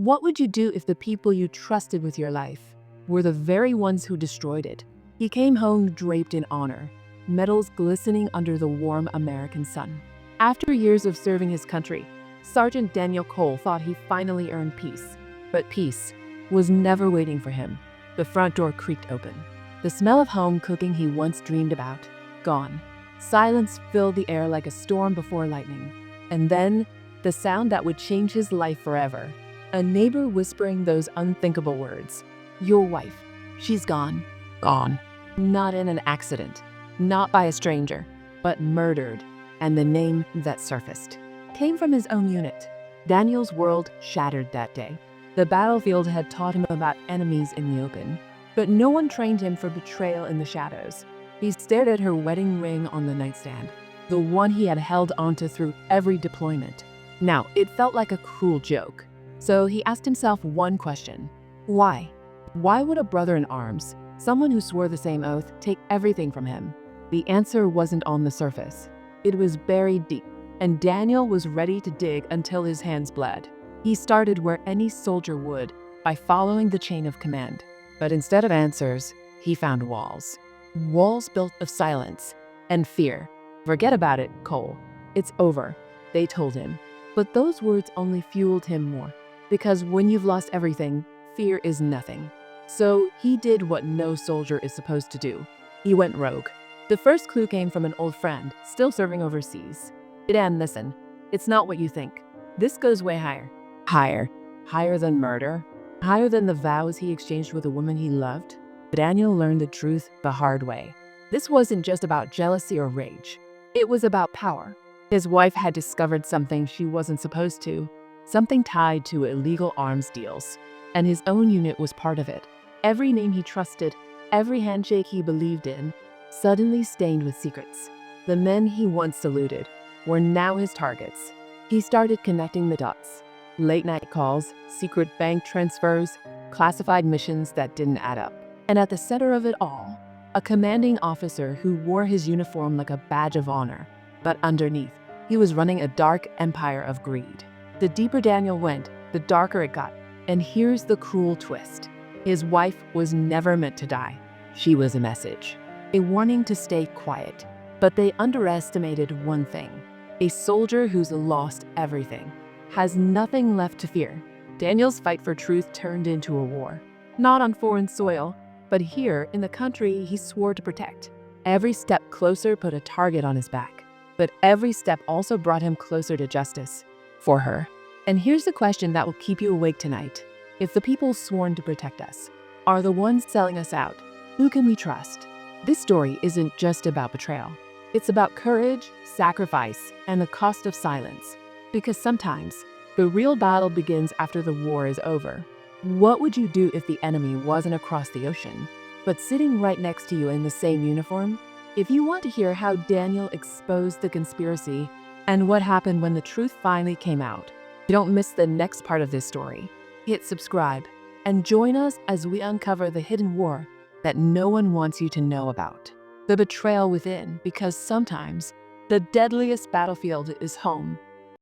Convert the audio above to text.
What would you do if the people you trusted with your life were the very ones who destroyed it? He came home draped in honor, medals glistening under the warm American sun. After years of serving his country, Sergeant Daniel Cole thought he finally earned peace. But peace was never waiting for him. The front door creaked open. The smell of home cooking he once dreamed about, gone. Silence filled the air like a storm before lightning. And then, the sound that would change his life forever. A neighbor whispering those unthinkable words. Your wife, she's gone. Gone. Not in an accident, not by a stranger, but murdered. And the name that surfaced came from his own unit. Daniel's world shattered that day. The battlefield had taught him about enemies in the open, but no one trained him for betrayal in the shadows. He stared at her wedding ring on the nightstand, the one he had held onto through every deployment. Now, it felt like a cruel joke. So he asked himself one question. Why? Why would a brother in arms, someone who swore the same oath, take everything from him? The answer wasn't on the surface. It was buried deep, and Daniel was ready to dig until his hands bled. He started where any soldier would, by following the chain of command. But instead of answers, he found walls. Walls built of silence and fear. Forget about it, Cole. It's over, they told him. But those words only fueled him more. Because when you've lost everything, fear is nothing. So he did what no soldier is supposed to do. He went rogue. The first clue came from an old friend, still serving overseas. Dan, listen, it's not what you think. This goes way higher. Higher. Higher than murder. Higher than the vows he exchanged with a woman he loved. Daniel learned the truth the hard way. This wasn't just about jealousy or rage. It was about power. His wife had discovered something she wasn't supposed to. Something tied to illegal arms deals. And his own unit was part of it. Every name he trusted, every handshake he believed in, suddenly stained with secrets. The men he once saluted were now his targets. He started connecting the dots. Late-night calls, secret bank transfers, classified missions that didn't add up. And at the center of it all, a commanding officer who wore his uniform like a badge of honor. But underneath, he was running a dark empire of greed. The deeper Daniel went, the darker it got. And here's the cruel twist. His wife was never meant to die. She was a message, a warning to stay quiet. But they underestimated one thing. A soldier who's lost everything has nothing left to fear. Daniel's fight for truth turned into a war. Not on foreign soil, but here in the country he swore to protect. Every step closer put a target on his back. But every step also brought him closer to justice. For her. And here's the question that will keep you awake tonight. If the people sworn to protect us are the ones selling us out, who can we trust? This story isn't just about betrayal. It's about courage, sacrifice, and the cost of silence. Because sometimes, the real battle begins after the war is over. What would you do if the enemy wasn't across the ocean, but sitting right next to you in the same uniform? If you want to hear how Daniel exposed the conspiracy and what happened when the truth finally came out, don't miss the next part of this story. Hit subscribe and join us as we uncover the hidden war that no one wants you to know about. The betrayal within, because sometimes the deadliest battlefield is home.